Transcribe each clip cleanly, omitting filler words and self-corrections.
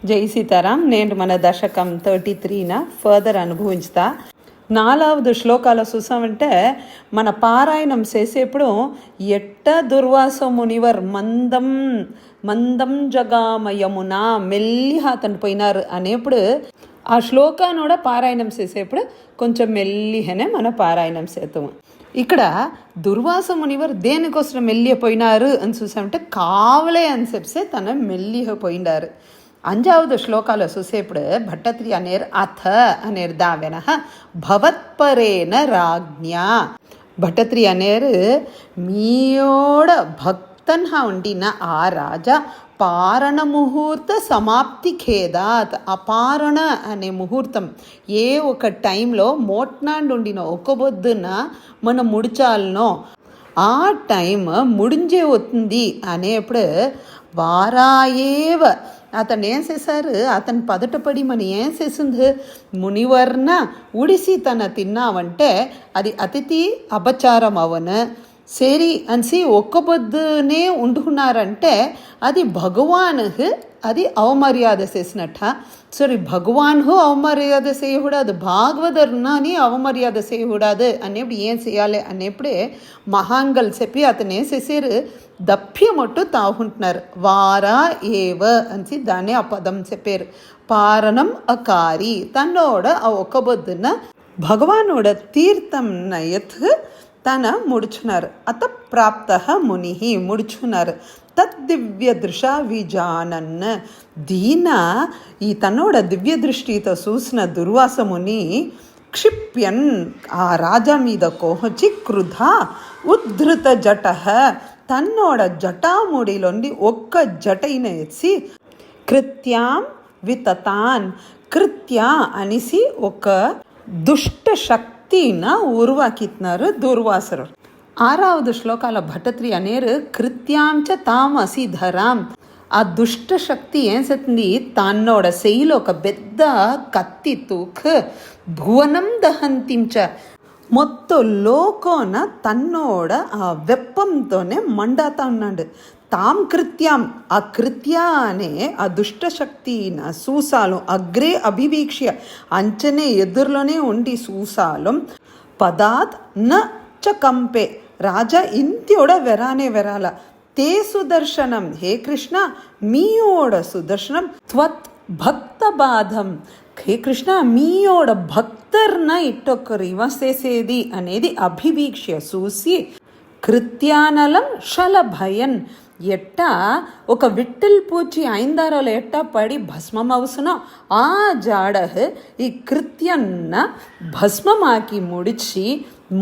జై సీతారాం. నేను మన దశకం 33న ఫర్దర్ అనుభవించుతా. 4వ శ్లోకాల చూసామంటే మన పారాయణం చేసేప్పుడు ఎట్ట దుర్వాస మునివర్ మందం మందం జగామయమునా మెల్లి హాతను పోయినారు అనేప్పుడు ఆ శ్లోకాన్ని కూడా పారాయణం చేసేప్పుడు కొంచెం మెల్లిహనే మన పారాయణం చేస్తాము. ఇక్కడ దుర్వాస మునివర్ దేనికోసం మెల్లిపోయినారు అని చూసామంటే కావలే అని చెప్పి తన మెల్లిపోయినారు. 5వ శ్లోకాలు చూసేప్పుడు భట్టత్రి అనేరు అథ అనేరు దావెన భవత్పరేణ రాజ్ఞా. భట్టత్రి అనేరు మీయోడ భక్తన్హా ఉండిన ఆ రాజా పారణ ముహూర్త సమాప్తి ఖేదాత్. అపారణ అనే ముహూర్తం ఏ ఒక టైంలో మోట్నాండు ఉండిన ఒక బొద్దున మనం ముడిచాలనో ఆ టైం ముడింజే వస్తుంది అనేప్పుడు వారాయేవ అతను ఏం చేశారు, అతను పదటపడి మనం ఏం చేసింది మునివర్న ఉడిసి తన తిన్నావంటే అది అతిథి అపచారం అవను సరి అనిసి ఒక్క పొద్దునే ఉండుకున్నారంటే అది భగవాన్కు అది అవమర్యాద చేసినట్ట. సరే భగవాన్కు అవమర్యాద చేయకూడదు, భాగవదర్ని అవమర్యాద చేయకూడదు అనేప్పుడు ఏం చేయాలి అనేప్పుడే మహాంగల్ చెప్పి అతను ఏం చేసారు దప్యమొట్టు తాగుంటున్నారు. వారా ఏవ అని దాన్ని ఆ పదం చెప్పారు. పారణం అకారి తన్నోడ ఆ ఒక్క పొద్దున భగవానోడ తీర్థం నయత్ తన ముడుచున్నారు. అత ప్రాప్త ముని ముడుచున్నారు. తద్దివ్య దృశ విజానన్ దీన ఈ తన్నోడ దివ్య దృష్టితో చూసిన దుర్వాసముని క్షిప్యన్ ఆ రాజా మీద కోహచి క్రుధ ఉద్ధృత జట తన్నోడ జటాముడిలోండి ఒక్క జటైన ఎత్సి కృత్యాం వితతాన్ కృత్య అనిసి ఒక దుష్ట శక్తిన ఉరువాకిత్నారు దుర్వాసరు. 6వ శ్లోకాల భట్టత్రి అనేరు కృత్యాంచ తామసి ధరాం. ఆ దుష్ట శక్తి ఏం చేస్తుంది తన్నోడ సెయ్యిలో ఒక పెద్ద కత్తి తూక్ భువనం దహంతించ మొత్తం లోకోన తన్నోడ ఆ వెప్పంతోనే మండాతా ఉన్నాడు. తాం కృత్యాం ఆ కృత్య అనే ఆ దుష్టశక్తిన సూసాలం అగ్రే అభివీక్ష్య అంచనే ఎదురులోనే ఉండి సూసాలం పదాత్ న చ కంపే రాజా ఇంతియోడ వెరానే వెరాల తే సుదర్శనం హే కృష్ణ మీయోడ సుదర్శనం త్వత్ భక్త బాధం. హే కృష్ణ మీయోడ భక్తర్న ఇట్టొక్కరు ఇవసేసేది అనేది అభివీక్ష్య చూసి కృత్యానలం శలభయన్ ఎట్ట ఒక విట్టల్ పూచి ఐందారాలు ఎట్ట పడి భస్మం అవుసునో ఆ జాడ ఈ కృత్యన్న భస్మమాకి ముడిచి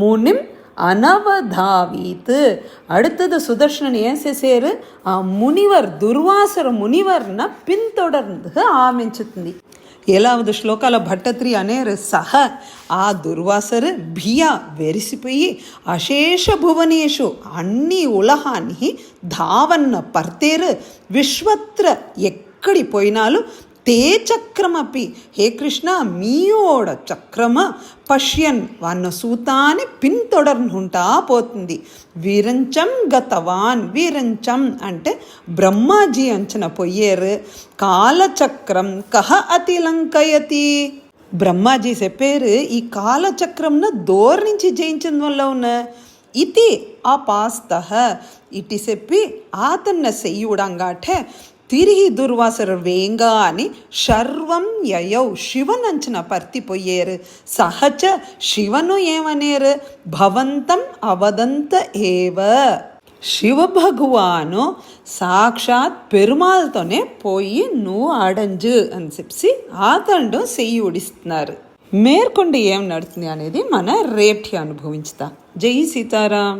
మునిం అనవధావీత్. அடுத்தது சுதர்ஷனன் ஏன் చేశారు ఆ మునివర్ దుర్వాసర మునివర్న పిన్తొడర్ந்து ఆమెంచుతుంది. 7వ శ్లోకాల భట్టత్రి అనేరు సహ ఆ దుర్వాసరు భియా వెరిసిపోయి అశేష భువనేషు అన్ని ఉలహాన్ని ధావన్న పర్తేరు విశ్వత్ర ఎక్కడి పోయినాలు తే చక్రమపి హే కృష్ణ మీయోడ చక్రమ పశ్యన్ వన్న సూతాన్ని పిన్తొడర్నుంటా పోతుంది. విరంచం గతవాన్ విరంచం అంటే బ్రహ్మాజీ అంచన పొయ్యేరు. కాలచక్రం కహ అతిలంకయతి బ్రహ్మాజీ చెప్పారు ఈ కాలచక్రంను దూర నుంచి జయించిన వల్ల ఉన్న ఇది అపాస్త ఇటు చెప్పి ఆతన్న చెయ్యుడంగాటే తిరిగి దుర్వాసర వేంగా అని శర్వం యయౌ శివనంచన పర్తిపోయేరు. సహచ శివను ఏమనేరు భవంతం అవదంత ఏవ శివ భగవాను సాక్షాత్ పెరుమాల్తోనే పోయి నువ్వు ఆడంజు అని చెప్పి ఆతండు చెయ్యి ఉడిస్తున్నారు. మేర్కొండ ఏం నడుతుంది అనేది మన రేపటి అనుభవించుతా. జై సీతారాం.